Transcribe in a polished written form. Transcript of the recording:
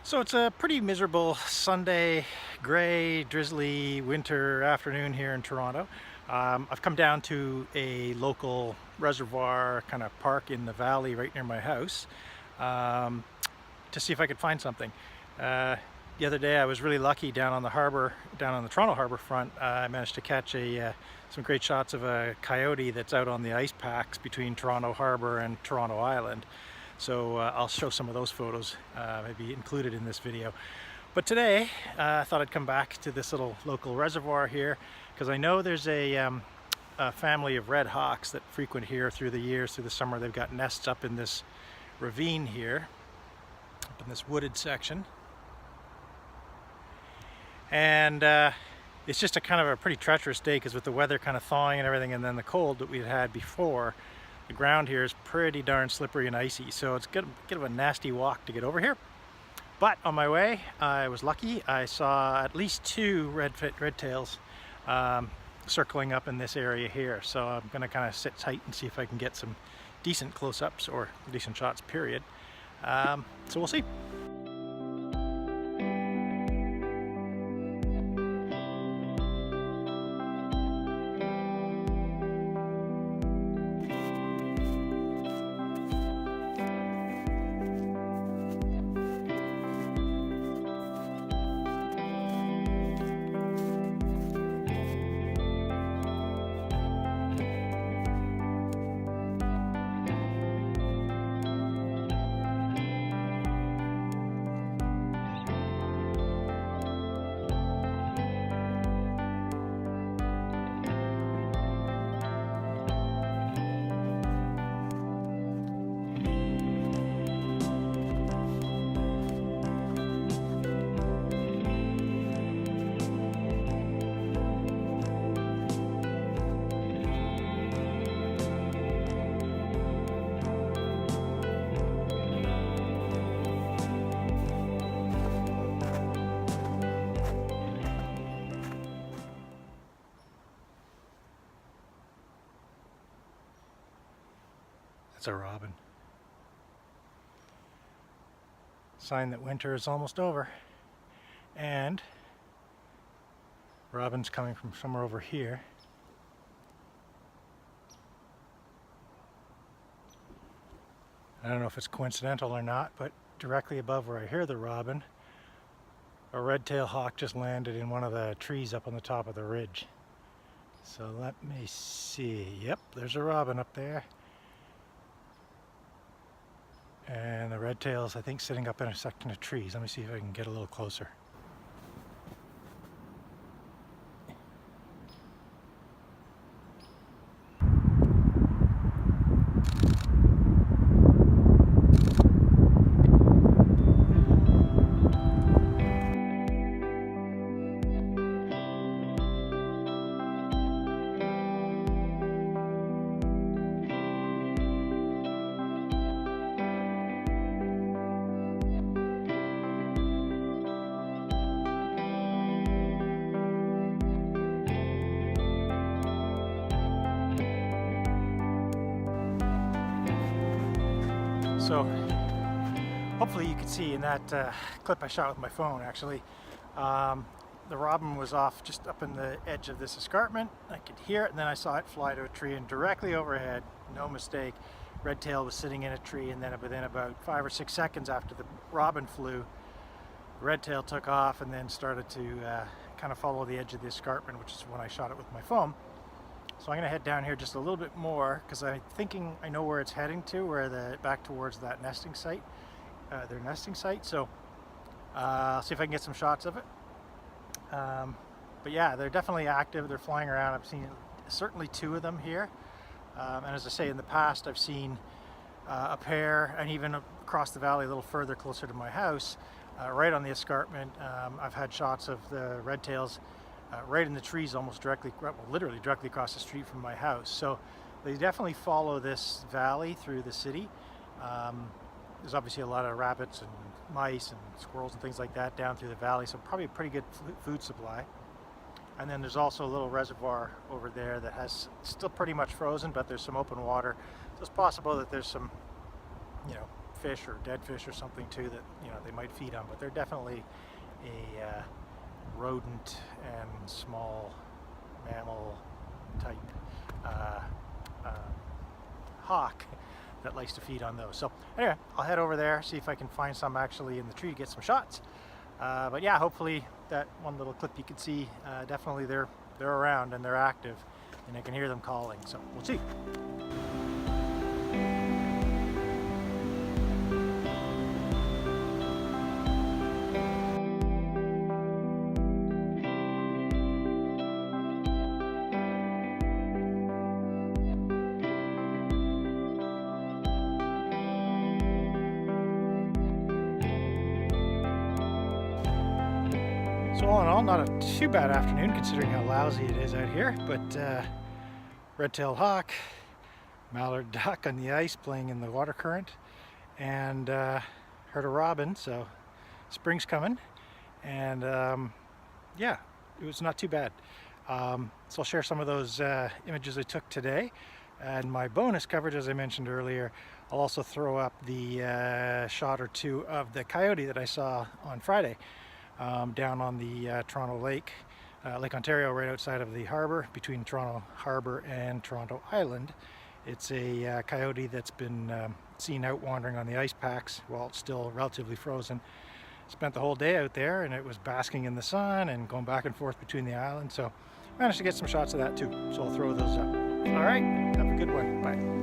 So it's a pretty miserable Sunday, gray, drizzly winter afternoon here in Toronto. I've come down to a local reservoir kind of park in the valley right near my house um, to see if I could find something. Uh, the other day I was really lucky down on the harbor, down on the Toronto Harbour front. I managed to catch some great shots of a coyote that's out on the ice packs between Toronto Harbour and Toronto Island. So I'll show some of those photos, maybe included in this video. But today I thought I'd come back to this little local reservoir here because I know there's a family of red hawks that frequent here through the years, through the summer. They've got nests up in this ravine here, up in this wooded section. And it's just a kind of a pretty treacherous day because with the weather kind of thawing and everything, and then the cold that we'd had before, the ground here is pretty darn slippery and icy, so it's kind of a nasty walk to get over here. But on my way, I was lucky. I saw at least two red tails circling up in this area here. So I'm going to kind of sit tight and see if I can get some decent close-ups or decent shots, period. So we'll see. That's a robin. Sign that winter is almost over. And robin's coming from somewhere over here. I don't know if it's coincidental or not, but directly above where I hear the robin, a red-tailed hawk just landed in one of the trees up on the top of the ridge. So let me see. Yep, there's a robin up there. And the red tail's, I think, sitting up in a section of trees. Let me see if I can get a little closer. So hopefully you can see in that clip I shot with my phone, actually, the robin was off just up in the edge of this escarpment. I could hear it, and then I saw it fly to a tree, and directly overhead, no mistake, red tail was sitting in a tree, and then within about 5 or 6 seconds after the robin flew, red tail took off and then started to kind of follow the edge of the escarpment, which is when I shot it with my phone. So I'm going to head down here just a little bit more because I'm thinking I know where it's heading to, back towards that nesting site, their nesting site. So I'll see if I can get some shots of it. But yeah, they're definitely active. They're flying around. I've seen certainly two of them here. And as I say, in the past, I've seen a pair, and even across the valley a little further closer to my house, right on the escarpment. I've had shots of the red tails right in the trees, almost directly, well, literally directly across the street from my house. So they definitely follow this valley through the city. There's obviously a lot of rabbits and mice and squirrels and things like that down through the valley, so probably a pretty good food supply. And then there's also a little reservoir over there that has still pretty much frozen, but there's some open water. So it's possible that there's some, fish or dead fish or something too that they might feed on. But they're definitely a rodent and small mammal type hawk that likes to feed on those. So anyway, I'll head over there, see if I can find some actually in the tree, get some shots. But yeah, hopefully that one little clip you can see, definitely they're around and they're active, and I can hear them calling. So we'll see. So all in all, not a too bad afternoon considering how lousy it is out here, but red-tailed hawk, mallard duck on the ice playing in the water current, and heard a robin, so spring's coming, and yeah, it was not too bad. So I'll share some of those images I took today, and my bonus coverage, as I mentioned earlier. I'll also throw up the shot or two of the coyote that I saw on Friday. Down on the Toronto Lake Ontario, right outside of the harbour, between Toronto Harbour and Toronto Island. It's a coyote that's been seen out wandering on the ice packs while it's still relatively frozen. Spent the whole day out there, and it was basking in the sun and going back and forth between the islands, so managed to get some shots of that too, so I'll throw those up. Alright, have a good one. Bye.